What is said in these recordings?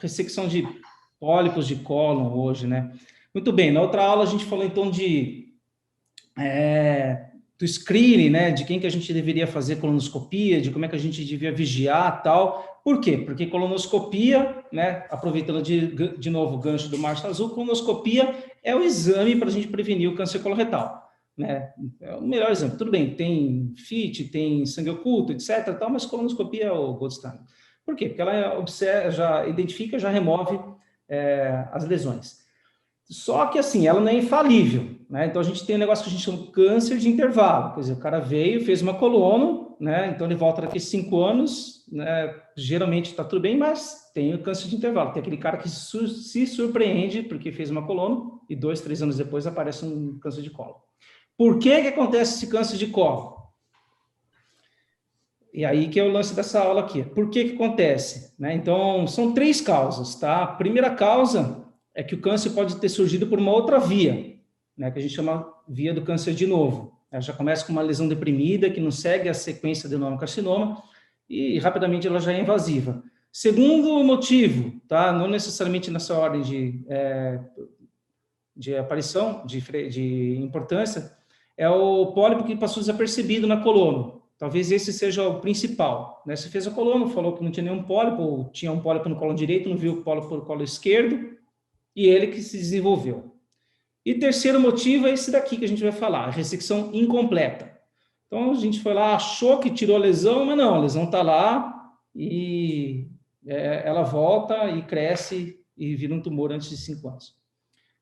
ressecção de pólipos de cólon hoje, né? Muito bem, na outra aula a gente falou então do screening, né, de quem que a gente deveria fazer colonoscopia, de como é que a gente devia vigiar tal. Por quê? Porque colonoscopia, né, aproveitando de novo o gancho do Março Azul, colonoscopia é o exame para a gente prevenir o câncer coloretal, né? É o melhor exame. Tudo bem, tem FIT, tem sangue oculto, etc, tal, mas colonoscopia é o gold standard. Por quê? Porque ela observa, já identifica, já remove as lesões. Só que, assim, ela não é infalível, né? Então, a gente tem um negócio que a gente chama de câncer de intervalo. Quer dizer, o cara veio, fez uma colono, né? Então, ele volta daqui a 5 anos, né? Geralmente está tudo bem, mas tem o câncer de intervalo. Tem aquele cara que se surpreende porque fez uma colono e 2, 3 anos depois aparece um câncer de colo. Por que acontece esse câncer de colo? E aí que é o lance dessa aula aqui. Por que acontece? Né? Então, são 3 causas, tá? A primeira causa é que o câncer pode ter surgido por uma outra via, né, que a gente chama via do câncer de novo. Ela já começa com uma lesão deprimida, que não segue a sequência do adenoma-carcinoma, e rapidamente ela já é invasiva. Segundo motivo, tá? Não necessariamente nessa ordem de aparição, de importância, é o pólipo que passou desapercebido na coluna. Talvez esse seja o principal, né? Você fez a coluna, falou que não tinha nenhum pólipo, ou tinha um pólipo no colo direito, não viu o pólipo no colo esquerdo, e ele que se desenvolveu. E terceiro motivo é esse daqui que a gente vai falar, a ressecção incompleta. Então, a gente foi lá, achou que tirou a lesão, mas não, a lesão está lá e ela volta e cresce e vira um tumor antes de 5 anos.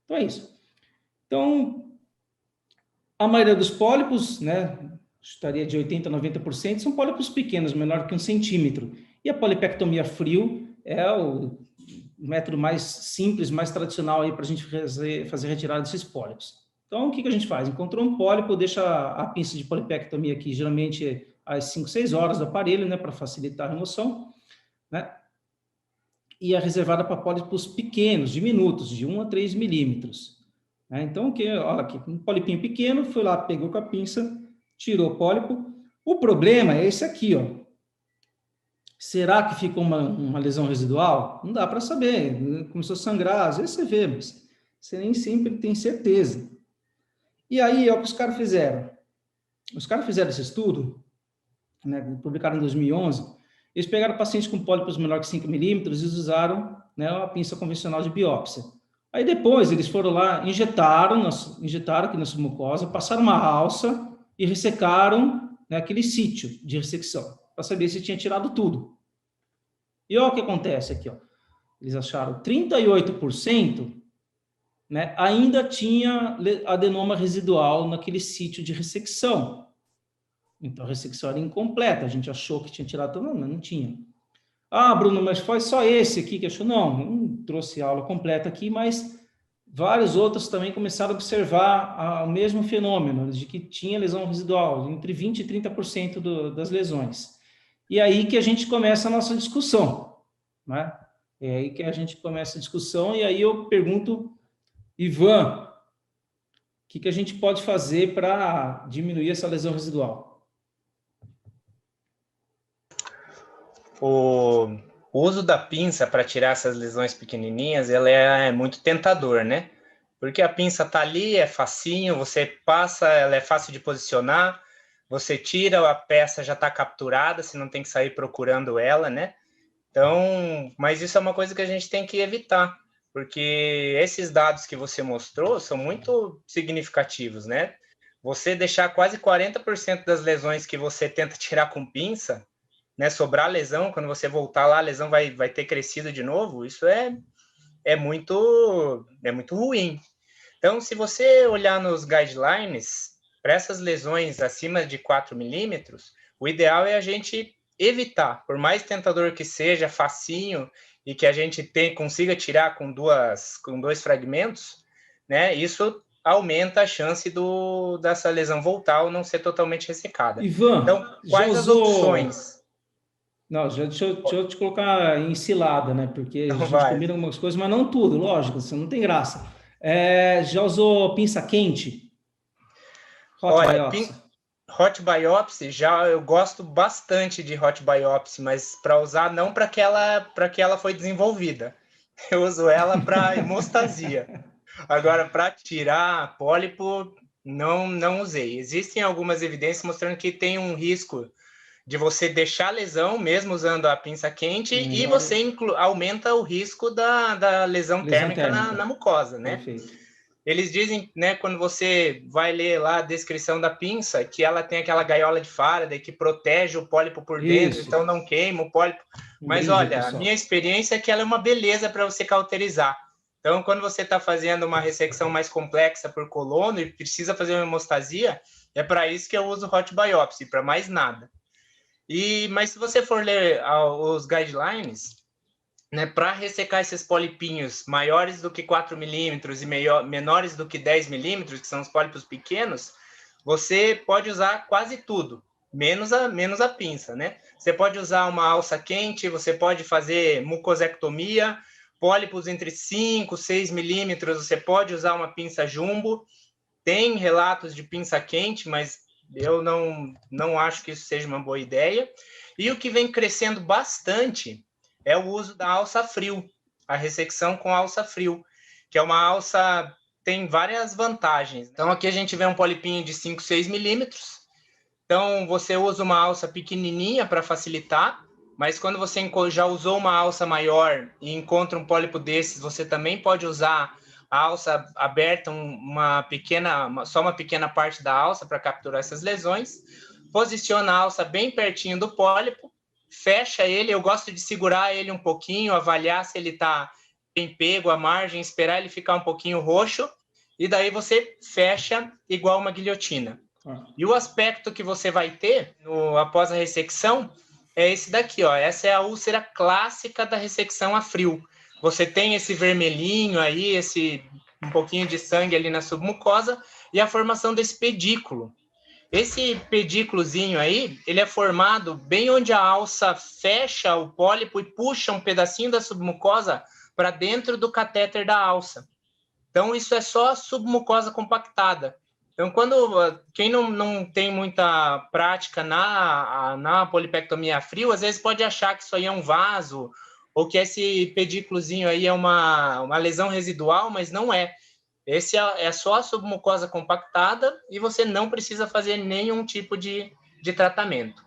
Então, é isso. Então, a maioria dos pólipos, né, estaria de 80% a 90%, são pólipos pequenos, menor que 1 centímetro. E a polipectomia frio é o método mais simples, mais tradicional aí para a gente fazer retirada desses pólipos. Então, o que a gente faz? Encontrou um pólipo, deixa a pinça de polipectomia aqui, geralmente às 5, 6 horas do aparelho, né, para facilitar a remoção, né? E é reservada para pólipos pequenos, diminutos, de 1 a 3 milímetros. Né? Então, olha aqui, um polipinho pequeno, foi lá, pegou com a pinça, tirou o pólipo. O problema é esse aqui, ó. Será que ficou uma lesão residual? Não dá para saber. Começou a sangrar, às vezes você vê, mas você nem sempre tem certeza. E aí, é o que os caras fizeram. Os caras fizeram esse estudo, né, publicaram em 2011. Eles pegaram pacientes com pólipos menor que 5 milímetros e usaram, né, a pinça convencional de biópsia. Aí depois eles foram lá, injetaram aqui na submucosa, passaram uma alça e ressecaram, né, aquele sítio de ressecção, para saber se tinha tirado tudo. E olha o que acontece aqui, ó. Eles acharam 38%, né, ainda tinha adenoma residual naquele sítio de ressecção. Então, a ressecção era incompleta. A gente achou que tinha tirado tudo, mas não tinha. Ah, Bruno, mas foi só esse aqui que achou? Não trouxe a aula completa aqui, mas vários outros também começaram a observar o mesmo fenômeno, de que tinha lesão residual, entre 20% e 30% das lesões. E aí que a gente começa a nossa discussão, né? É aí que a gente começa a discussão, e aí eu pergunto, Ivan, o que a gente pode fazer para diminuir essa lesão residual? O uso da pinça para tirar essas lesões pequenininhas, ela é muito tentador, né? Porque a pinça tá ali, é facinho, você passa, ela é fácil de posicionar, você tira, a peça já está capturada, você não tem que sair procurando ela, né? Então, mas isso é uma coisa que a gente tem que evitar, porque esses dados que você mostrou são muito significativos, né? Você deixar quase 40% das lesões que você tenta tirar com pinça, né, sobrar lesão, quando você voltar lá, a lesão vai ter crescido de novo, isso é muito ruim. Então, se você olhar nos guidelines, para essas lesões acima de 4 milímetros, o ideal é a gente evitar, por mais tentador que seja, facinho, e que a gente consiga tirar com 2 fragmentos, né, isso aumenta a chance dessa lesão voltar ou não ser totalmente ressecada. Ivan, então, quais as opções? Não, deixa eu te colocar em cilada, né? Porque Então a gente vai. combina algumas coisas, mas não tudo, lógico, você não tem graça. Já usou pinça quente? Hot biopsy? Hot biopsy, eu gosto bastante de hot biopsy, mas para usar não para que ela foi desenvolvida. eu uso ela para hemostasia. Agora, para tirar pólipo, não usei. Existem algumas evidências mostrando que tem um risco de você deixar a lesão, mesmo usando a pinça quente, e você aumenta o risco da lesão térmica na mucosa, né? Perfeito. Eles dizem, né, quando você vai ler lá a descrição da pinça, que ela tem aquela gaiola de Faraday que protege o pólipo por dentro, então não queima o pólipo. Mas olha, a minha experiência é que ela é uma beleza para você cauterizar. Então, quando você está fazendo uma ressecção mais complexa por colono e precisa fazer uma hemostasia, é para isso que eu uso hot biopsy, para mais nada. Mas se você for ler os guidelines, né, para ressecar esses polipinhos maiores do que 4 milímetros e menores do que 10 milímetros, que são os pólipos pequenos, você pode usar quase tudo, menos a pinça, né? Você pode usar uma alça quente, você pode fazer mucosectomia, pólipos entre 5 e 6 milímetros, você pode usar uma pinça jumbo. Tem relatos de pinça quente, mas eu não acho que isso seja uma boa ideia. E o que vem crescendo bastante é o uso da alça frio, a ressecção com alça frio, que é uma alça, tem várias vantagens. Então, aqui a gente vê um polipinho de 5, 6 milímetros. Então, você usa uma alça pequenininha para facilitar, mas quando você já usou uma alça maior e encontra um pólipo desses, você também pode usar a alça aberta, só uma pequena parte da alça para capturar essas lesões. Posiciona a alça bem pertinho do pólipo, fecha ele, eu gosto de segurar ele um pouquinho, avaliar se ele está bem pego à margem, esperar ele ficar um pouquinho roxo, e daí você fecha igual uma guilhotina. E o aspecto que você vai ter após a ressecção é esse daqui, ó. Essa é a úlcera clássica da ressecção a frio. Você tem esse vermelhinho aí, um pouquinho de sangue ali na submucosa, e a formação desse pedículo. Esse pedículozinho aí, ele é formado bem onde a alça fecha o pólipo e puxa um pedacinho da submucosa para dentro do catéter da alça. Então, isso é só a submucosa compactada. Então, quem não tem muita prática na polipectomia a frio, às vezes pode achar que isso aí é um vaso, ou que esse pedículozinho aí é uma lesão residual, mas não é. Esse é só a submucosa compactada e você não precisa fazer nenhum tipo de tratamento.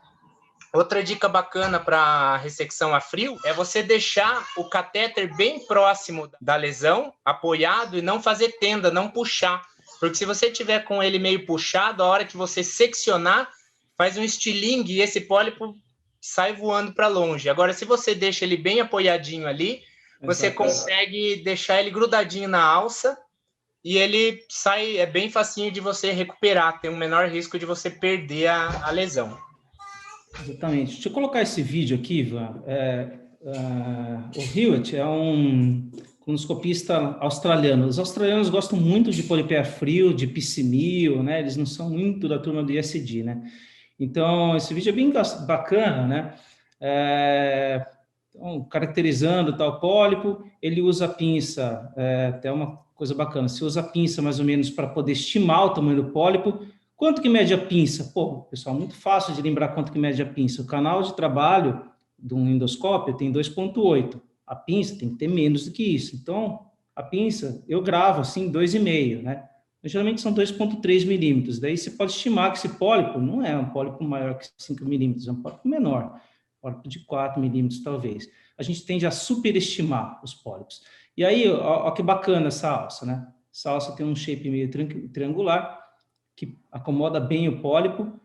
Outra dica bacana para ressecção a frio é você deixar o catéter bem próximo da lesão, apoiado, e não fazer tenda, não puxar. Porque se você tiver com ele meio puxado, a hora que você seccionar, faz um estilingue e esse pólipo sai voando para longe. Agora, se você deixa ele bem apoiadinho ali, você consegue deixar ele grudadinho na alça e ele sai, é bem facinho de você recuperar, tem um menor risco de você perder a lesão. Exatamente. Deixa eu colocar esse vídeo aqui, Ivan. O Hewitt é um colonoscopista australiano. Os australianos gostam muito de polipé frio, de piscinil, né? Eles não são muito da turma do ISD, né? Então, esse vídeo é bem bacana, né? Então, caracterizando tal pólipo, ele usa a pinça, até uma coisa bacana, você usa a pinça mais ou menos para poder estimar o tamanho do pólipo. Quanto que mede a pinça? Pô, pessoal, muito fácil de lembrar quanto que mede a pinça. O canal de trabalho de um endoscópio tem 2,8. A pinça tem que ter menos do que isso. Então, a pinça, eu gravo assim, 2,5, né? Geralmente são 2,3 milímetros. Daí você pode estimar que esse pólipo não é um pólipo maior que 5 milímetros, é um pólipo menor. Pólipo de 4 milímetros, talvez. A gente tende a superestimar os pólipos. E aí, ó que bacana essa alça, né? Essa alça tem um shape meio triangular, que acomoda bem o pólipo,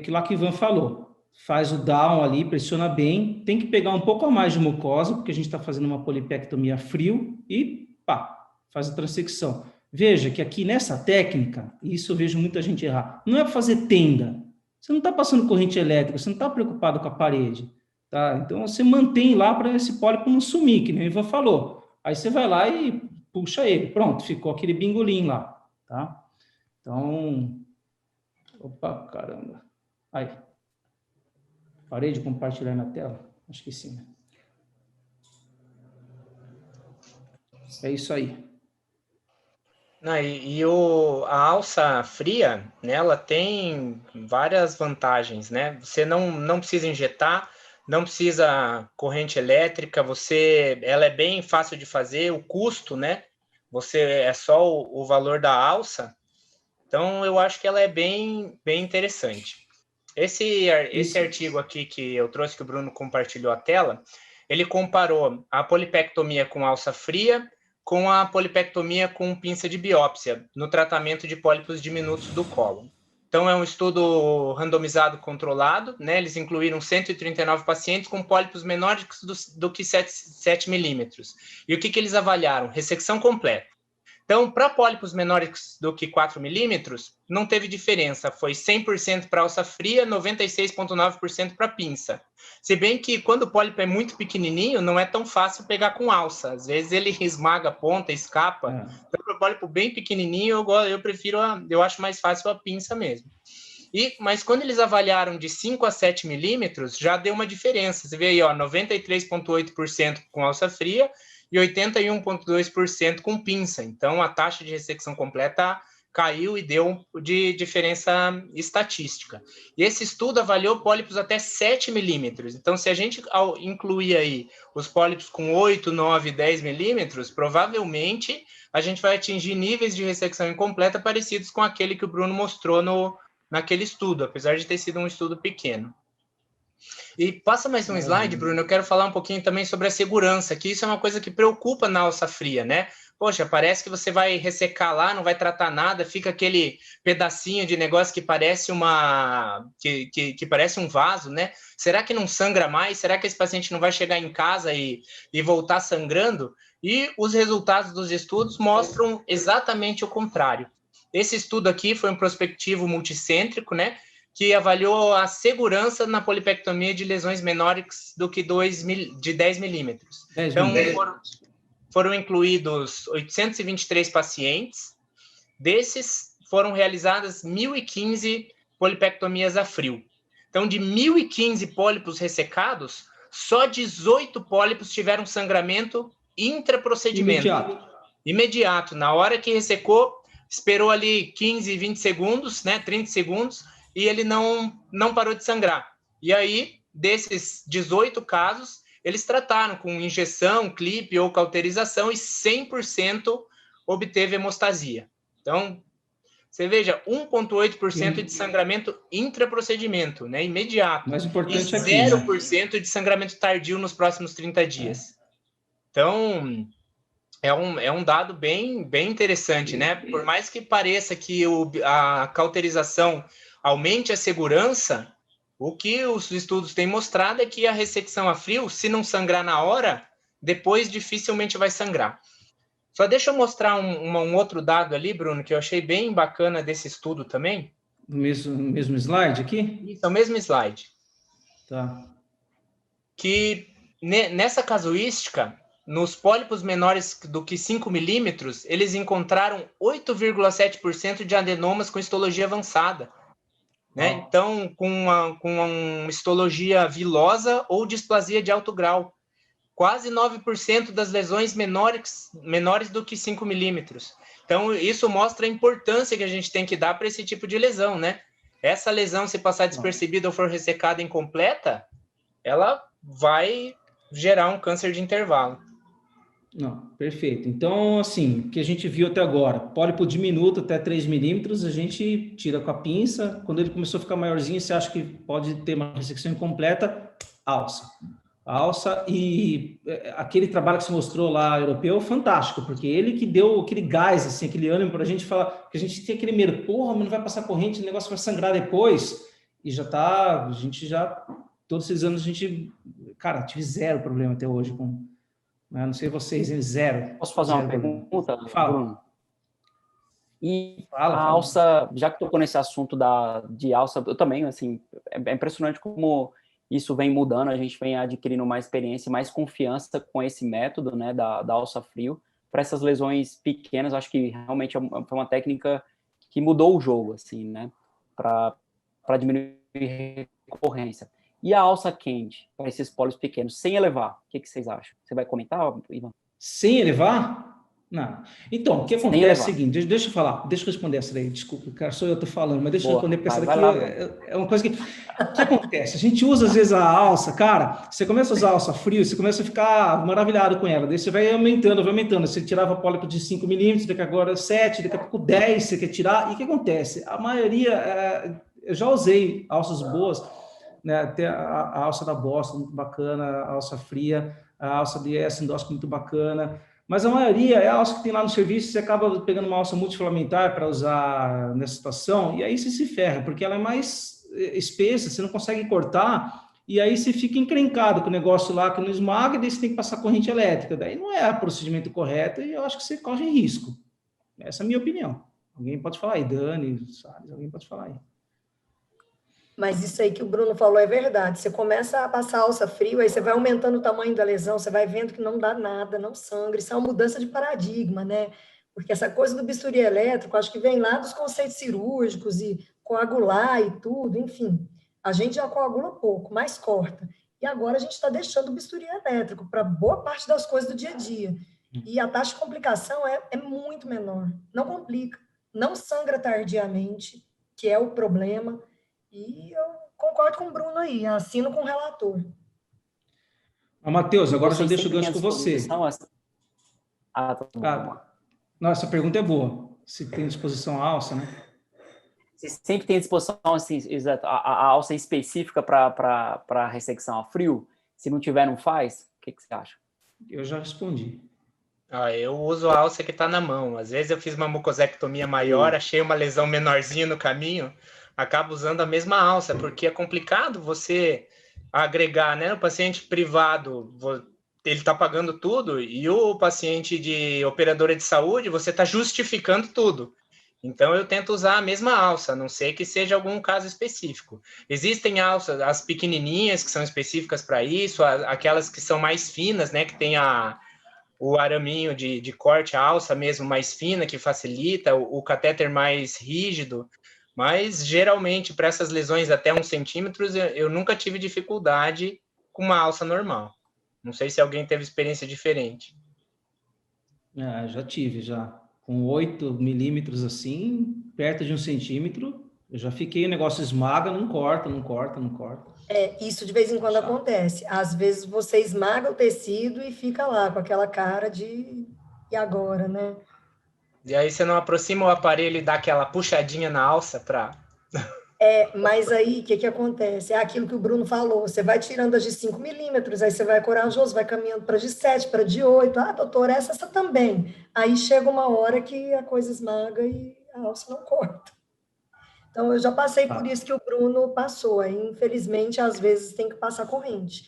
que lá que o Ivan falou, faz o down ali, pressiona bem, tem que pegar um pouco a mais de mucosa, porque a gente está fazendo uma polipectomia a frio, e pá, faz a transecção. Veja que aqui nessa técnica, isso eu vejo muita gente errar, não é para fazer tenda, você não está passando corrente elétrica, você não está preocupado com a parede, tá? Então você mantém lá para esse pólipo não sumir, que nem o Ivan falou, aí você vai lá e puxa ele, pronto, ficou aquele bingolim lá, tá? Então, opa, caramba. Aí, parei de compartilhar na tela? Acho que sim, né? É isso aí. A alça fria, né, ela tem várias vantagens, né? Você não precisa injetar, não precisa corrente elétrica, ela é bem fácil de fazer, o custo, né? É só o valor da alça. Então, eu acho que ela é bem interessante. Esse artigo aqui que eu trouxe, que o Bruno compartilhou a tela, ele comparou a polipectomia com alça fria com a polipectomia com pinça de biópsia no tratamento de pólipos diminutos do cólon. Então, é um estudo randomizado controlado, né? Eles incluíram 139 pacientes com pólipos menores do que 7 milímetros. E o que eles avaliaram? Ressecção completa. Então, para pólipos menores do que 4 milímetros, não teve diferença. Foi 100% para alça fria, 96,9% para pinça. Se bem que quando o pólipo é muito pequenininho, não é tão fácil pegar com alça. Às vezes ele esmaga a ponta, escapa. Então, para pólipo bem pequenininho, eu acho mais fácil a pinça mesmo. Mas quando eles avaliaram de 5 a 7 milímetros, já deu uma diferença. Você vê aí, 93,8% com alça fria e 81,2% com pinça. Então, a taxa de ressecção completa caiu e deu de diferença estatística. E esse estudo avaliou pólipos até 7 milímetros. Então, se a gente incluir aí os pólipos com 8, 9, 10 milímetros, provavelmente a gente vai atingir níveis de ressecção incompleta parecidos com aquele que o Bruno mostrou naquele estudo, apesar de ter sido um estudo pequeno. E passa mais um slide, Bruno, eu quero falar um pouquinho também sobre a segurança, que isso é uma coisa que preocupa na alça fria, né? Poxa, parece que você vai ressecar lá, não vai tratar nada, fica aquele pedacinho de negócio que parece que parece um vaso, né? Será que não sangra mais? Será que esse paciente não vai chegar em casa e voltar sangrando? E os resultados dos estudos mostram exatamente o contrário. Esse estudo aqui foi um prospectivo multicêntrico, né? Que avaliou a segurança na polipectomia de lesões menores do que de 10 milímetros. Então, foram incluídos 823 pacientes. Desses, foram realizadas 1.015 polipectomias a frio. Então, de 1.015 pólipos ressecados, só 18 pólipos tiveram sangramento intraprocedimento. Imediato. Na hora que ressecou, esperou ali 15, 20 segundos, né, 30 segundos, e ele não parou de sangrar. E aí, desses 18 casos, eles trataram com injeção, clipe ou cauterização e 100% obteve hemostasia. Então, você veja, 1,8% de sangramento intraprocedimento, né, imediato. Mais importante e 0% de sangramento tardio nos próximos 30 dias. Então, é um dado bem interessante, né? Por mais que pareça que a cauterização aumente a segurança, o que os estudos têm mostrado é que a ressecção a frio, se não sangrar na hora, depois dificilmente vai sangrar. Só deixa eu mostrar um outro dado ali, Bruno, que eu achei bem bacana desse estudo também. No mesmo slide aqui? Isso, é o mesmo slide. Tá. Que nessa casuística, nos pólipos menores do que 5 milímetros, eles encontraram 8,7% de adenomas com histologia avançada. Né? Então, com uma histologia vilosa ou displasia de alto grau. Quase 9% das lesões menores do que 5 milímetros. Então, isso mostra a importância que a gente tem que dar para esse tipo de lesão, né? Essa lesão, se passar despercebida ou for ressecada incompleta, ela vai gerar um câncer de intervalo. Não, perfeito. Então, assim, o que a gente viu até agora, pólipo diminuto até 3 milímetros, a gente tira com a pinça. Quando ele começou a ficar maiorzinho, você acha que pode ter uma ressecção incompleta, alça. Alça, e aquele trabalho que você mostrou lá, europeu, fantástico, porque ele que deu aquele gás, assim, aquele ânimo para a gente falar, que a gente tem aquele medo, porra, mas não vai passar corrente, o negócio vai sangrar depois, e já tá, a gente já, todos esses anos a gente, cara, tive zero problema até hoje com... Não sei vocês, zero. Posso fazer uma pergunta, Bruno? E fala. A alça, já que tocou nesse assunto de alça, eu também, assim, é impressionante como isso vem mudando, a gente vem adquirindo mais experiência, mais confiança com esse método, né, da alça frio. Para essas lesões pequenas, acho que realmente foi uma técnica que mudou o jogo, assim, né, para diminuir a recorrência. E a alça quente, para esses pólios pequenos, sem elevar, o que vocês acham? Você vai comentar, Ivan? Sem elevar? Não. Então, o que acontece é o seguinte, deixa eu falar, deixa eu responder essa daí, desculpa, cara, sou eu que tô falando, mas deixa eu responder, porque essa daqui é uma coisa que... O que acontece? A gente usa, às vezes, a alça, cara, você começa a usar a alça frio, você começa a ficar maravilhado com ela, daí você vai aumentando, você tirava pólipo de 5 milímetros, daqui agora 7, daqui a pouco 10 você quer tirar, e o que acontece? A maioria, eu já usei alças boas, né, até a alça da Boston, muito bacana, a alça fria, a alça de S-endóxico, muito bacana, mas a maioria é a alça que tem lá no serviço, você acaba pegando uma alça multifilamentar para usar nessa situação, e aí você se ferra, porque ela é mais espessa, você não consegue cortar, e aí você fica encrencado com o negócio lá que não esmaga, e daí você tem que passar corrente elétrica, daí não é o procedimento correto, e eu acho que você corre risco. Essa é a minha opinião. Alguém pode falar aí, Dani, Salles, alguém pode falar aí. Mas isso aí que o Bruno falou é verdade. Você começa a passar alça frio, aí você vai aumentando o tamanho da lesão, você vai vendo que não dá nada, não sangra. Isso é uma mudança de paradigma, né? Porque essa coisa do bisturi elétrico, acho que vem lá dos conceitos cirúrgicos e coagular e tudo, enfim. A gente já coagula pouco, mas corta. E agora a gente está deixando o bisturi elétrico para boa parte das coisas do dia a dia. E a taxa de complicação é muito menor. Não complica, não sangra tardiamente, que é o problema. E eu concordo com o Bruno aí, assino com o relator. Matheus, agora já deixo o gancho com você. Não, essa pergunta é boa. Se tem disposição a alça, né? Você sempre tem disposição, assim, a alça específica para ressecção a frio? Se não tiver, não faz? O que você acha? Eu já respondi. Eu uso a alça que está na mão. Às vezes eu fiz uma mucosectomia maior, achei uma lesão menorzinha no caminho, acabo usando a mesma alça, porque é complicado você agregar, né? O paciente privado, ele está pagando tudo, e o paciente de operadora de saúde, você está justificando tudo. Então, eu tento usar a mesma alça, a não ser que seja algum caso específico. Existem alças, as pequenininhas, que são específicas para isso, aquelas que são mais finas, né? Que tem o araminho de corte, a alça mesmo mais fina, que facilita, o catéter mais rígido. Mas, geralmente, para essas lesões até 1 centímetro, eu nunca tive dificuldade com uma alça normal. Não sei se alguém teve experiência diferente. Já tive, já. Com 8 milímetros, assim, perto de 1 centímetro, eu já fiquei, o negócio esmaga, não corta. Isso de vez em quando acontece. Às vezes você esmaga o tecido e fica lá com aquela cara de... E agora, né? E aí você não aproxima o aparelho e dá aquela puxadinha na alça para... Mas aí, o que acontece? É aquilo que o Bruno falou, você vai tirando as de 5 milímetros, aí você vai corajoso, vai caminhando para de 7, para de 8. Ah, doutor, essa também. Aí chega uma hora que a coisa esmaga e a alça não corta. Então, eu já passei por isso que o Bruno passou. Aí, infelizmente, às vezes tem que passar corrente.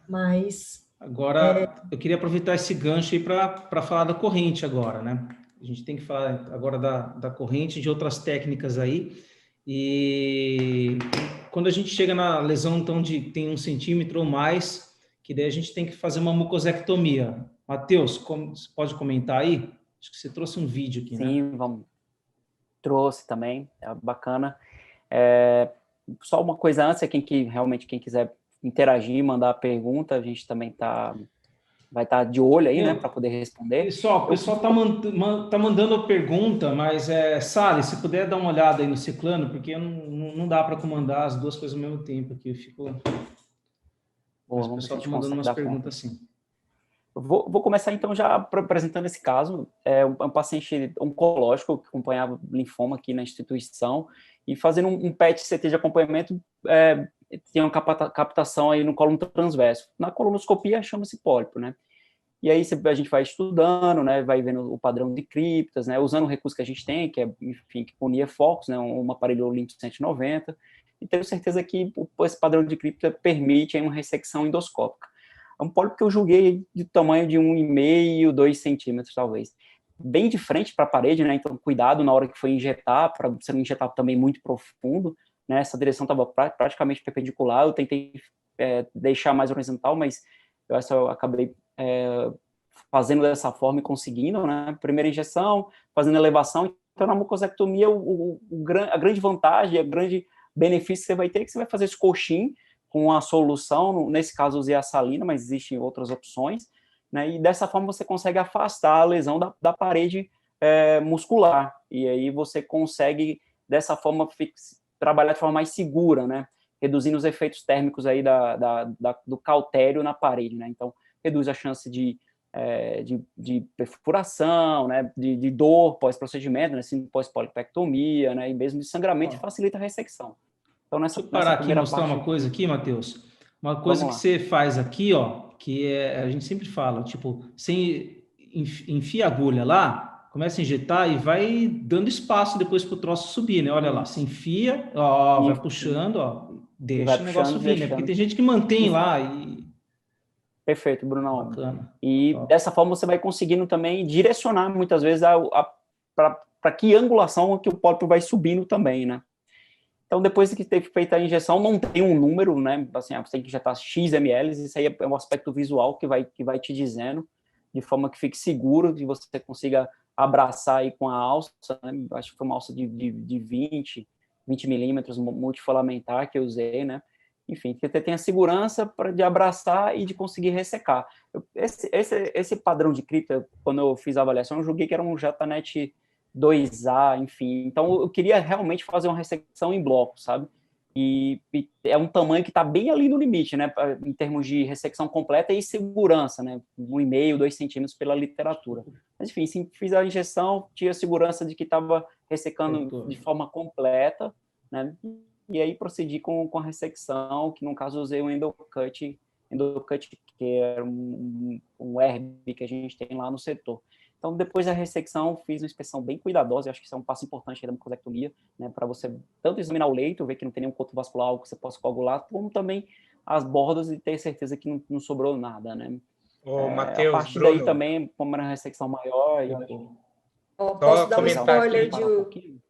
Mas... Agora, eu queria aproveitar esse gancho aí para falar da corrente agora, né? A gente tem que falar agora da corrente, de outras técnicas aí. E quando a gente chega na lesão, então, tem 1 centímetro ou mais, que daí a gente tem que fazer uma mucosectomia. Matheus, você pode comentar aí? Acho que você trouxe um vídeo aqui, né? Sim, vamos. Trouxe também, é bacana. Só uma coisa antes, quem quiser interagir, mandar pergunta, a gente também vai estar de olho aí, né, para poder responder. Pessoal, o pessoal tá mandando pergunta, mas Salles, se puder dar uma olhada aí no Ciclano, porque não dá para comandar as duas coisas ao mesmo tempo aqui, eu fico... Mas o pessoal tá mandando umas perguntas assim. Vou começar então já apresentando esse caso. É um paciente oncológico que acompanhava linfoma aqui na instituição e fazendo um PET-CT de acompanhamento, tem uma captação aí no cólon transverso. Na colonoscopia chama-se pólipo, né? E aí a gente vai estudando, né? Vai vendo o padrão de criptas, né? Usando o recurso que a gente tem, que é, enfim, que unia focos, né? Um aparelho Olympus 190. E tenho certeza que esse padrão de cripta permite aí uma ressecção endoscópica. É um pólipo que eu julguei de tamanho de 1,5, 2 centímetros, talvez. Bem de frente para a parede, né? Então, cuidado na hora que for injetar, para você não injetar também muito profundo, né? Essa direção estava praticamente perpendicular. Eu tentei deixar mais horizontal, mas eu acabei fazendo dessa forma e conseguindo, né? Primeira injeção, fazendo elevação. Então, na mucosectomia, a grande vantagem, o grande benefício que você vai ter é que você vai fazer esse coxim com a solução, nesse caso usei a salina, mas existem outras opções, né? E dessa forma você consegue afastar a lesão da parede muscular, e aí você consegue, dessa forma, trabalhar de forma mais segura, né? Reduzindo os efeitos térmicos aí do cautério na parede, né? Então, reduz a chance de perfuração, né? De dor pós-procedimento, né? Assim, pós-polipectomia, né? E mesmo de sangramento, facilita a ressecção. Então, deixa eu parar aqui e mostrar uma coisa aqui, Matheus. Uma coisa que você faz aqui, ó, que a gente sempre fala, tipo, você enfia a agulha lá, começa a injetar e vai dando espaço depois para o troço subir, né? Olha lá, você enfia, ó, vai puxando, ó, deixa o negócio subir, né? Porque tem gente que mantém lá e... Perfeito, Brunão. Bacana. E dessa forma você vai conseguindo também direcionar, muitas vezes, para que angulação que o pólipo vai subindo também, né? Então, depois que teve feita a injeção, não tem um número, né? Assim, você tem que injetar X ml, isso aí é um aspecto visual que vai te dizendo, de forma que fique seguro, que você consiga abraçar aí com a alça, né? Acho que foi uma alça de 20 milímetros multifilamentar que eu usei, né? Enfim, que você tenha segurança de abraçar e de conseguir ressecar. Esse padrão de cripta, quando eu fiz a avaliação, eu julguei que era um JNet 2A, enfim. Então, eu queria realmente fazer uma ressecção em bloco, sabe? E é um tamanho que está bem ali no limite, né? Em termos de ressecção completa e segurança, né? 1,5, 2 centímetros pela literatura. Mas, enfim, sim, fiz a injeção, tinha segurança de que estava ressecando de forma completa, né? E aí procedi com a ressecção, que no caso usei um endocut, que é um herb que a gente tem lá no setor. Então, depois da ressecção, fiz uma inspeção bem cuidadosa, eu acho que isso é um passo importante da mucosectomia, né, para você tanto examinar o leito, ver que não tem nenhum conto vascular que você possa coagular, como também as bordas e ter certeza que não sobrou nada, né. Matheus, a partir Bruno, daí também, como era uma ressecção maior... Posso dar um spoiler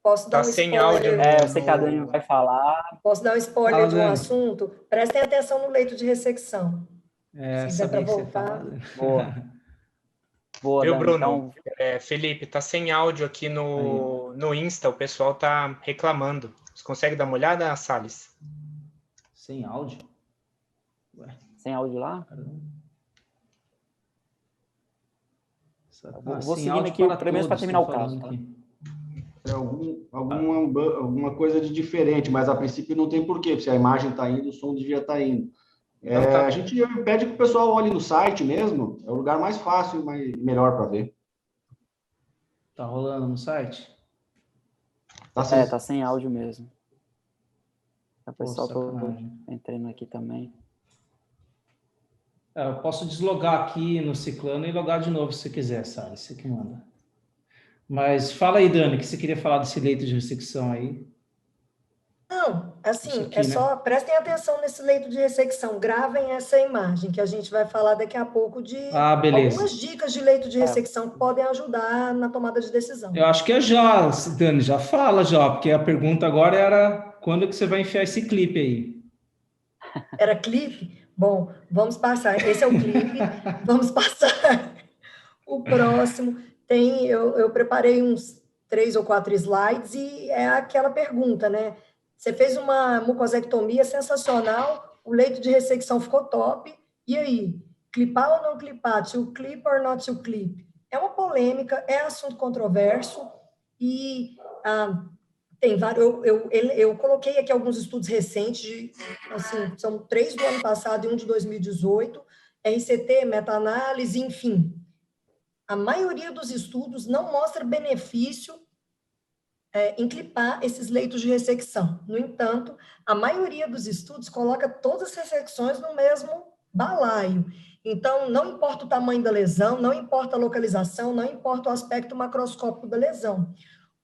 Posso dar um sem spoiler? áudio. Eu sei que a Dani vai falar. Posso dar um spoiler de um assunto? Prestem atenção no leito de ressecção. Se der para voltar. Boa, Viu, Dani? Bruno? Então... Felipe, tá sem áudio aqui no Insta, o pessoal tá reclamando. Você consegue dar uma olhada, Salles? Sem áudio? Ué. Sem áudio lá? Vou seguindo aqui, pelo menos para terminar o caso. Tá? Alguma coisa de diferente, mas a princípio não tem porquê, se a imagem está indo, o som devia estar indo. A gente pede que o pessoal olhe no site mesmo, é o lugar mais fácil e melhor para ver. Tá rolando no site? Tá sem áudio mesmo. O pessoal tá entrando aqui também. Eu posso deslogar aqui no Ciclano e logar de novo se você quiser, sabe? Você que manda. Mas fala aí, Dani, que você queria falar desse leito de ressecção aí. Não, assim, só prestem atenção nesse leito de ressecção, gravem essa imagem, que a gente vai falar daqui a pouco de algumas dicas de leito de ressecção que podem ajudar na tomada de decisão. Eu acho que já, Dani, já fala já, porque a pergunta agora era quando que você vai enfiar esse clipe aí? Era clipe? Bom, vamos passar. Esse é o clipe. Vamos passar. O próximo eu preparei uns 3 ou 4 slides e é aquela pergunta, né? Você fez uma mucosectomia sensacional, o leito de ressecção ficou top, e aí? Clipar ou não clipar? To clip or not to clip? É uma polêmica, é assunto controverso, e tem vários. Eu coloquei aqui alguns estudos recentes, assim, são 3 do ano passado e um de 2018, RCT, meta-análise, enfim. A maioria dos estudos não mostra benefício em clipar esses leitos de ressecção. No entanto, a maioria dos estudos coloca todas as ressecções no mesmo balaio. Então, não importa o tamanho da lesão, não importa a localização, não importa o aspecto macroscópico da lesão.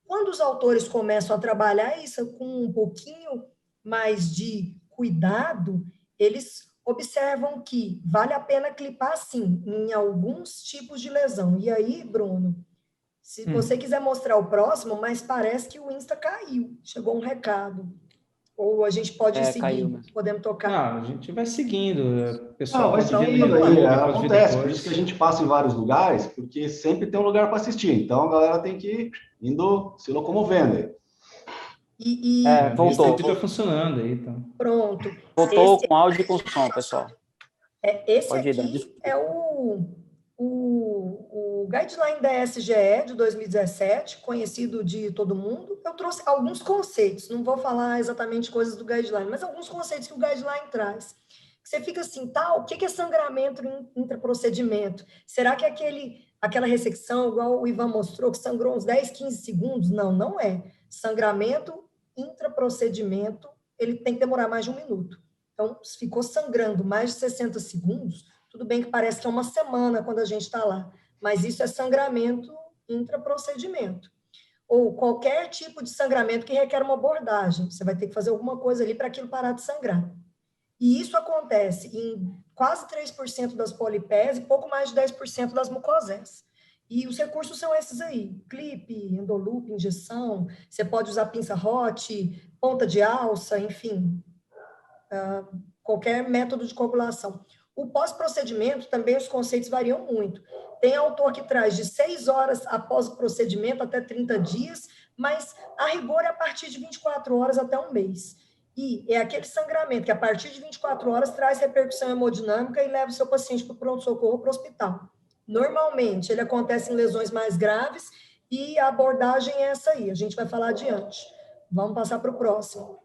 Quando os autores começam a trabalhar isso com um pouquinho mais de cuidado, eles observam que vale a pena clipar, sim, em alguns tipos de lesão. E aí, Bruno, se você quiser mostrar o próximo, mas parece que o Insta caiu. Chegou um recado. Ou a gente pode seguir, podemos tocar. Não, a gente vai seguindo. Pessoal, vai seguindo aí. Acontece, por isso que a gente passa em vários lugares, porque sempre tem um lugar para assistir. Então, a galera tem que ir indo, se locomovendo. Voltou. Está funcionando aí. Então. Pronto. Voltou com áudio e com som, pessoal. Esse aqui é o o guideline da SGE de 2017, conhecido de todo mundo, eu trouxe alguns conceitos, não vou falar exatamente coisas do guideline, mas alguns conceitos que o guideline traz. Você fica assim, tá, o que é sangramento intraprocedimento? Será que aquela ressecção, igual o Ivan mostrou, que sangrou uns 10, 15 segundos? Não, não é. Sangramento intraprocedimento, ele tem que demorar mais de 1 minuto. Então, se ficou sangrando mais de 60 segundos, tudo bem que parece que é uma semana quando a gente está lá, mas isso é sangramento intraprocedimento. Ou qualquer tipo de sangramento que requer uma abordagem. Você vai ter que fazer alguma coisa ali para aquilo parar de sangrar. E isso acontece em quase 3% das polipés e pouco mais de 10% das mucosés. E os recursos são esses aí, clipe, endoloop, injeção, você pode usar pinça hot, ponta de alça, enfim, qualquer método de coagulação. O pós-procedimento, também os conceitos variam muito. Tem autor que traz de 6 horas após o procedimento até 30 dias, mas a rigor é a partir de 24 horas até 1 mês. E é aquele sangramento que a partir de 24 horas traz repercussão hemodinâmica e leva o seu paciente para o pronto-socorro, para o hospital. Normalmente, ele acontece em lesões mais graves e a abordagem é essa aí, a gente vai falar adiante. Vamos passar para o próximo.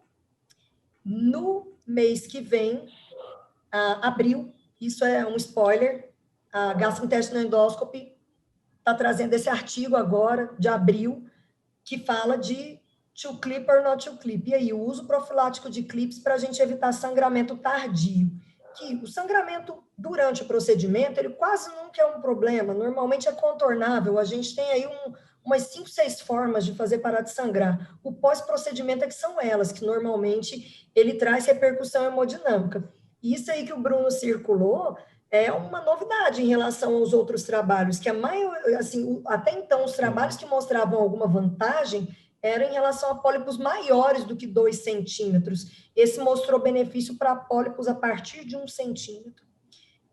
No mês que vem, abril, isso é um spoiler, a Gastrointestinal Endoscopy está trazendo esse artigo agora, de abril, que fala de to clip or not to clip. E aí, o uso profilático de clips para a gente evitar sangramento tardio. Que o sangramento durante o procedimento, ele quase nunca é um problema, normalmente é contornável, a gente tem aí umas 5, 6 formas de fazer parar de sangrar. O pós-procedimento é que são elas, que normalmente ele traz repercussão hemodinâmica. E isso aí que o Bruno circulou é uma novidade em relação aos outros trabalhos, que a maioria, assim, até então, os trabalhos que mostravam alguma vantagem eram em relação a pólipos maiores do que 2 centímetros. Esse mostrou benefício para pólipos a partir de 1 centímetro.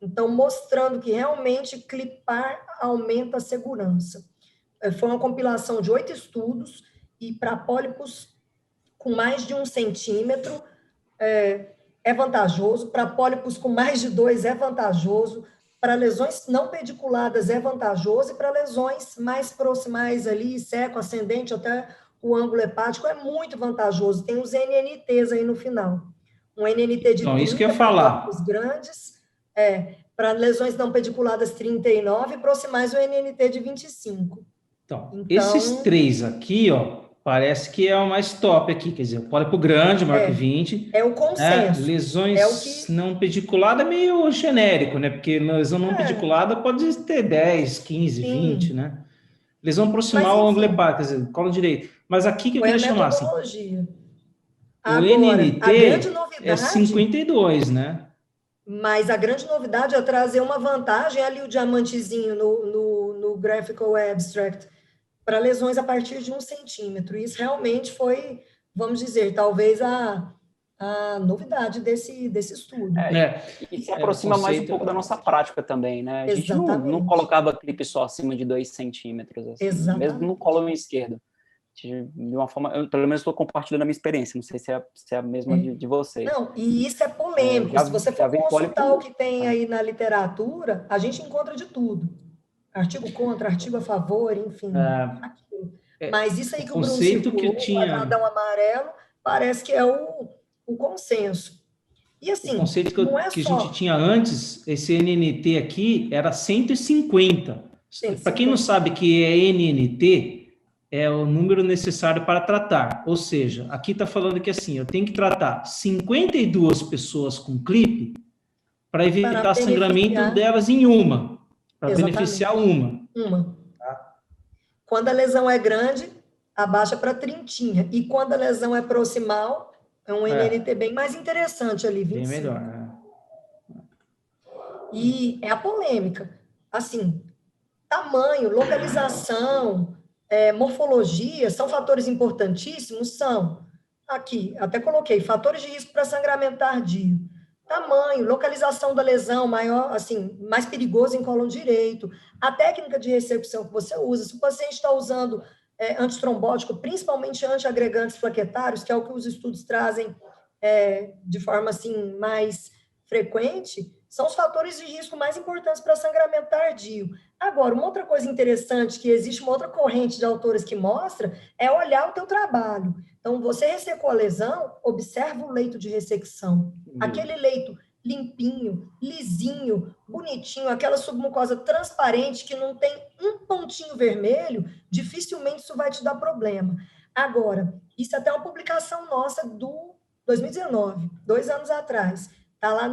Então, mostrando que realmente clipar aumenta a segurança. Foi uma compilação de 8 estudos, e para pólipos com mais de 1 centímetro é vantajoso, para pólipos com mais de 2 é vantajoso, para lesões não pediculadas é vantajoso, e para lesões mais proximais ali, seco, ascendente, até o ângulo hepático, é muito vantajoso. Tem os NNTs aí no final. Um NNT de 30 isso que eu ia falar. Os grandes, para lesões não pediculadas 39, e proximais o NNT de 25. Então, esses 3 aqui, ó, parece que é o mais top aqui, quer dizer, o pólipo grande, maior que 20. É o consenso. Lesões não pediculadas é meio genérico, né? Porque lesão não pediculada pode ter 10, 15, Sim. 20, né? Lesão proximal ao ângulo hepático, quer dizer, colo direito. Mas aqui que eu queria chamar, assim, o NNT é 52, né? Mas a grande novidade é trazer uma vantagem, ali o diamantezinho no Graphical Abstract, para lesões a partir de 1 centímetro. Isso realmente foi, vamos dizer, talvez a novidade desse estudo. E se aproxima mais um pouco da nossa prática também, né? A gente não colocava clipe só acima de 2 centímetros, assim, mesmo no colo esquerdo. De uma forma, eu, pelo menos estou compartilhando a minha experiência, não sei se é a mesma de vocês. Não, e isso é polêmico. Se você for consultar o que tem aí na literatura, a gente encontra de tudo. Artigo contra, artigo a favor, enfim. Mas isso aí que o Bruno circulou, o quadradão amarelo, parece que é o consenso. E assim, o conceito que a gente tinha antes, esse NNT aqui, era 150. Para quem não sabe que é NNT, é o número necessário para tratar. Ou seja, aqui está falando que assim, eu tenho que tratar 52 pessoas com clipe para evitar sangramento delas em uma. Para beneficiar uma. Quando a lesão é grande, abaixa para 30. E quando a lesão é proximal, é um NNT bem mais interessante ali, 25. Bem melhor, né? E é a polêmica. Assim, tamanho, localização, morfologia, são fatores importantíssimos? São. Aqui, até coloquei, fatores de risco para sangramento tardio. Tamanho, localização da lesão maior, assim, mais perigoso em colo direito, a técnica de resecção que você usa, se o paciente está usando antitrombótico, principalmente antiagregantes plaquetários, que é o que os estudos trazem de forma, assim, mais frequente, são os fatores de risco mais importantes para sangramento tardio. Agora, uma outra coisa interessante, que existe uma outra corrente de autores que mostra, é olhar o teu trabalho. Então, você ressecou a lesão, observa o leito de ressecção. Aquele leito limpinho, lisinho, bonitinho, aquela submucosa transparente que não tem um pontinho vermelho, dificilmente isso vai te dar problema. Agora, isso é até uma publicação nossa do 2019, 2 anos atrás. Está lá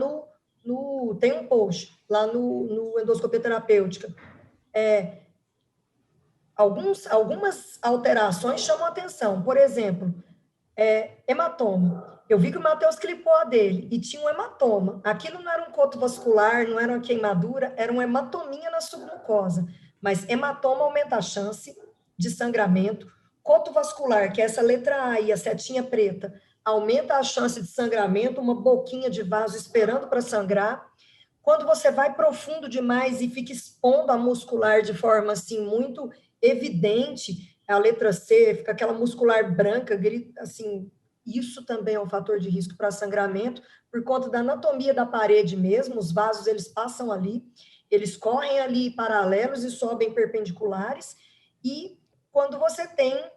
tem um post lá no Endoscopia Terapêutica. Algumas alterações chamam a atenção. Por exemplo, hematoma. Eu vi que o Matheus clipou a dele e tinha um hematoma. Aquilo não era um coto vascular, não era uma queimadura, era uma hematominha na submucosa. Mas hematoma aumenta a chance de sangramento. Coto vascular, que é essa letra A e a setinha preta, aumenta a chance de sangramento, uma boquinha de vaso esperando para sangrar. Quando você vai profundo demais e fica expondo a muscular de forma assim muito evidente, a letra C, fica aquela muscular branca, assim, isso também é um fator de risco para sangramento, por conta da anatomia da parede mesmo, os vasos, eles passam ali, eles correm ali paralelos e sobem perpendiculares, e quando você tem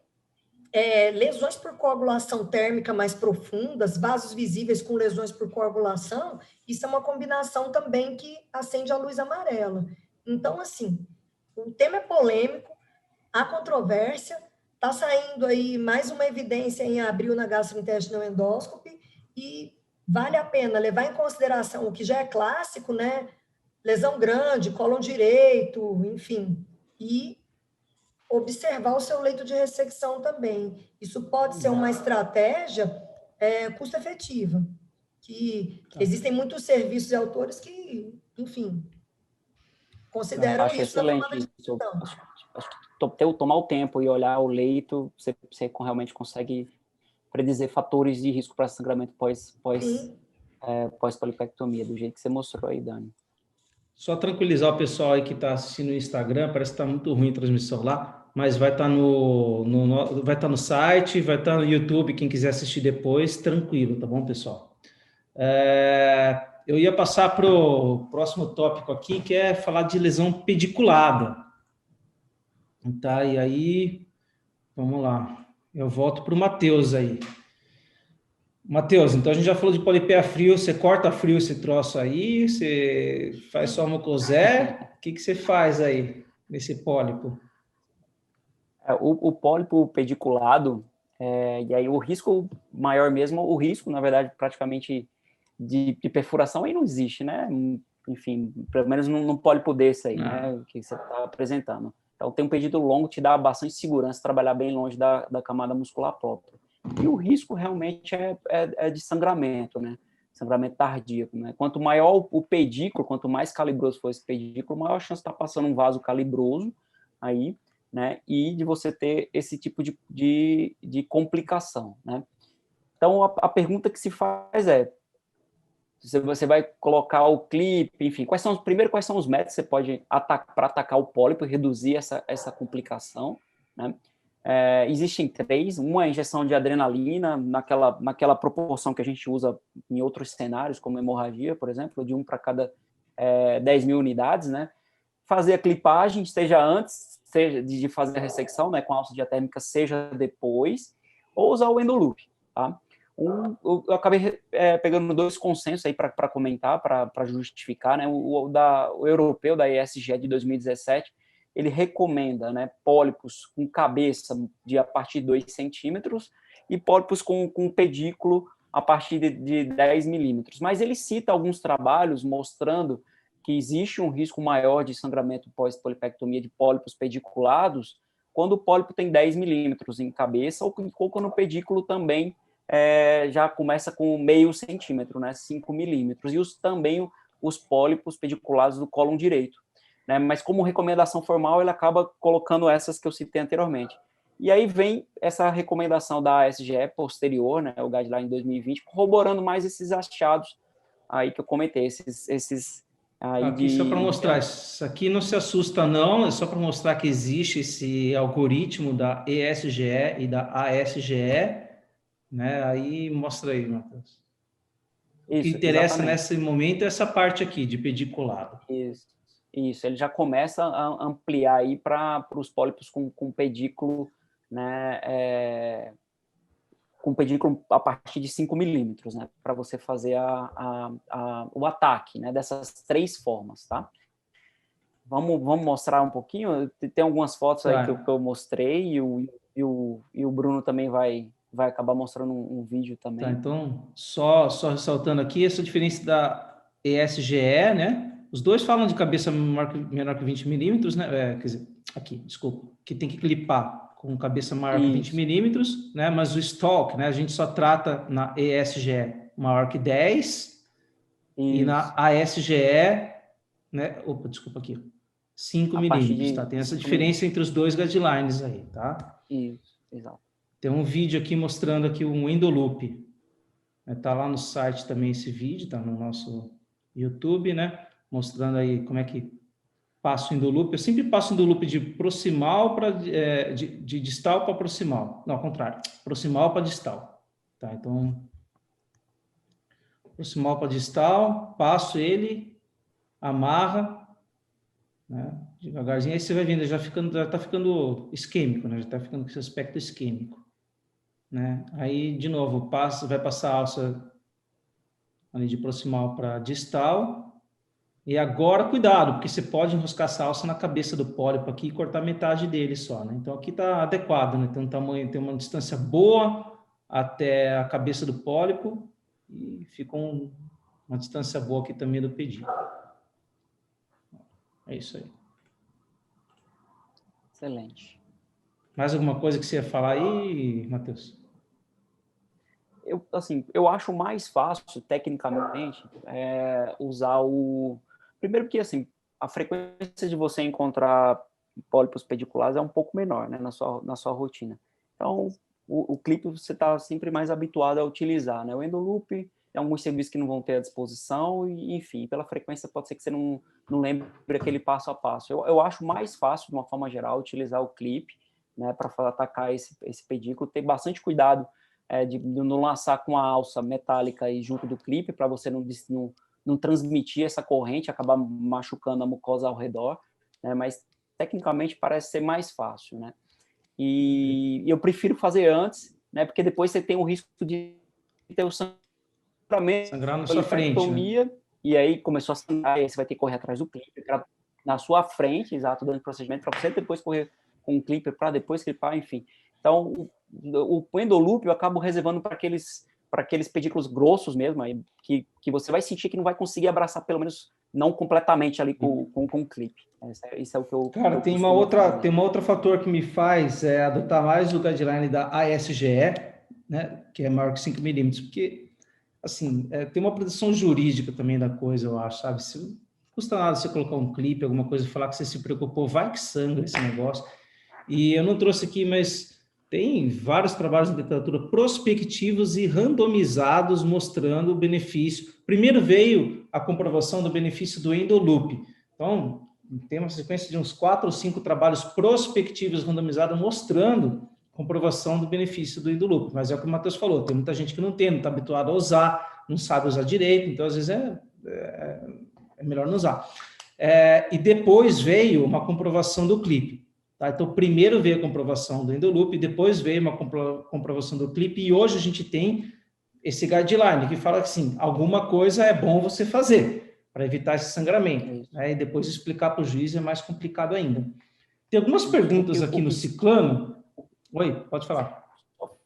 lesões por coagulação térmica mais profundas, vasos visíveis com lesões por coagulação, isso é uma combinação também que acende a luz amarela. Então, assim, o tema é polêmico, há controvérsia, está saindo aí mais uma evidência em abril na gastrointestinal endoscopy, e vale a pena levar em consideração o que já é clássico, né? Lesão grande, cólon direito, enfim, e observar o seu leito de ressecção também. Isso pode ser uma estratégia custo-efetiva, que existem muitos serviços e autores que, enfim, consideram Acho isso na tomada de excelente isso. decisão. Acho que tomar o tempo e olhar o leito, você realmente consegue predizer fatores de risco para sangramento pós-polipectomia, do jeito que você mostrou aí, Dani. Só tranquilizar o pessoal aí que está assistindo no Instagram, parece que está muito ruim a transmissão lá, mas vai estar vai estar no site, vai estar no YouTube, quem quiser assistir depois, tranquilo, tá bom, pessoal? Eu ia passar para o próximo tópico aqui, que é falar de lesão pediculada. Tá, e aí, vamos lá. Eu volto para o Matheus aí. Matheus, então a gente já falou de polipé a frio, você corta frio esse troço aí, você faz só mucosé, o que você faz aí nesse pólipo? O pólipo pediculado, e aí o risco maior mesmo, o risco, na verdade, praticamente de perfuração aí não existe, né? Enfim, pelo menos num pólipo desse aí, né? Que você está apresentando. Então, tem um pedido longo, te dá bastante segurança trabalhar bem longe da camada muscular própria. E o risco realmente é de sangramento, né? Sangramento tardíaco, né? Quanto maior o pedículo, quanto mais calibroso for esse pedículo, maior a chance de estar passando um vaso calibroso aí, né? E de você ter esse tipo de complicação, né? Então, a pergunta que se faz é, você vai colocar o clipe, enfim, quais são os métodos que você pode para atacar o pólipo e reduzir essa complicação, né? Existem 3, uma é a injeção de adrenalina, naquela proporção que a gente usa em outros cenários, como hemorragia, por exemplo, de 1 para cada 10 mil unidades, né? Fazer a clipagem, seja antes de fazer a ressecção, né, com a alça diatérmica, seja depois, ou usar o endoloop, tá? Eu acabei pegando 2 consensos aí para comentar, para justificar, né? O europeu, da ESGE de 2017, ele recomenda, né, pólipos com cabeça a partir de 2 centímetros e pólipos com pedículo a partir de 10 milímetros. Mas ele cita alguns trabalhos mostrando que existe um risco maior de sangramento pós-polipectomia de pólipos pediculados quando o pólipo tem 10 milímetros em cabeça ou quando o pedículo também já começa com meio centímetro, né, 5 milímetros, e também os pólipos pediculados do cólon direito, né, mas como recomendação formal ele acaba colocando essas que eu citei anteriormente. E aí vem essa recomendação da ASGE posterior, né, o guideline 2020, corroborando mais esses achados aí que eu comentei, esses aí aqui só para mostrar, isso aqui não se assusta não, é só para mostrar que existe esse algoritmo da ESGE e da ASGE, né? Aí mostra aí, Matheus. O que interessa exatamente nesse momento é essa parte aqui de pediculado. Isso. Isso, ele já começa a ampliar aí para os pólipos com pedículo, né, com pedículo a partir de 5 milímetros, né, para você fazer o ataque, né, dessas 3 formas, tá? Vamos mostrar um pouquinho? Tem algumas fotos aí que eu mostrei e o Bruno também vai acabar mostrando um vídeo também. Tá, então, só ressaltando aqui essa diferença da ESGE, né? Os dois falam de cabeça menor que 20 milímetros, né? Quer dizer, aqui, desculpa, que tem que clipar com cabeça maior que 20 milímetros, né? Mas o stalk, né? A gente só trata na ESGE maior que 10 e na ASGE, né? Opa, desculpa aqui. 5 milímetros, tá? Tem essa diferença entre os dois guidelines aí, tá? Isso, exato. Tem um vídeo aqui mostrando aqui um endoloop. Tá lá no site também esse vídeo, tá no nosso YouTube, né? Mostrando aí como é que passa o endoloop. Eu sempre passo o endoloop de proximal para de distal para proximal. Não, ao contrário. Proximal para distal. Tá? Então, proximal para distal, passo ele, amarra, né? Devagarzinho. Aí você vai vendo, já está ficando isquêmico, né? Já está ficando com esse aspecto isquêmico. Né? Aí, de novo, vai passar a alça ali de proximal para distal. E agora, cuidado, porque você pode enroscar essa alça na cabeça do pólipo aqui e cortar metade dele só, né? Então, aqui está adequado, né? Tem um tamanho, tem uma distância boa até a cabeça do pólipo e fica uma distância boa aqui também do pedículo. É isso aí. Excelente. Mais alguma coisa que você ia falar aí, Matheus? Eu acho mais fácil, tecnicamente, usar o... Primeiro porque, assim, a frequência de você encontrar pólipos pediculares é um pouco menor, né, na sua rotina. Então, o clipe você está sempre mais habituado a utilizar, né? O endoloop, tem alguns serviços que não vão ter à disposição, e, enfim, pela frequência pode ser que você não lembre aquele passo a passo. Eu acho mais fácil, de uma forma geral, utilizar o clipe, né, para atacar esse pedículo, ter bastante cuidado de não lançar com a alça metálica aí junto do clipe, para você não transmitir essa corrente, acabar machucando a mucosa ao redor, né? Mas tecnicamente parece ser mais fácil, né? E eu prefiro fazer antes, né? Porque depois você tem o risco de ter o sangramento, sangrar na sua frente, né? E aí começou a sangrar, e aí você vai ter que correr atrás do clipe na sua frente, exato, durante o procedimento, para você depois correr com o clipe para depois clipar, enfim. Então, o endoloop eu acabo reservando para aqueles pedículos grossos mesmo, aí, que você vai sentir que não vai conseguir abraçar, pelo menos não completamente ali com o clipe. Isso é o que eu... Cara, tem uma outra fator que me faz adotar mais o guideline da ASGE, né, que é maior que 5 milímetros, porque, assim, tem uma proteção jurídica também da coisa, eu acho, sabe? Se não custa nada você colocar um clipe, alguma coisa, e falar que você se preocupou, vai que sangra esse negócio. E eu não trouxe aqui, mas tem vários trabalhos na literatura prospectivos e randomizados mostrando o benefício. Primeiro veio a comprovação do benefício do endoloop. Então, tem uma sequência de uns 4 ou 5 trabalhos prospectivos randomizados mostrando comprovação do benefício do endoloop. Mas é o que o Matheus falou, tem muita gente que não está habituado a usar, não sabe usar direito, então às vezes é melhor não usar. E depois veio uma comprovação do clipe. Tá? Então, primeiro veio a comprovação do endoloop, depois veio uma comprovação do clipe, e hoje a gente tem esse guideline que fala que, assim, alguma coisa é bom você fazer para evitar esse sangramento. Né? E depois explicar para o juiz é mais complicado ainda. Tem algumas perguntas aqui no Ciclano. Oi, pode falar.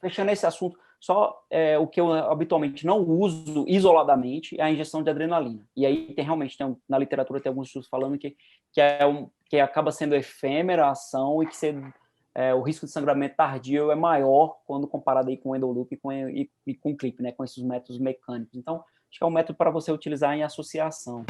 Fechando esse assunto, só o que eu habitualmente não uso isoladamente é a injeção de adrenalina. E aí realmente na literatura tem alguns estudos falando que acaba sendo efêmera a ação e que o risco de sangramento tardio é maior quando comparado aí com o endoloop e com o clipe, né, com esses métodos mecânicos. Então, acho que é um método para você utilizar em associação.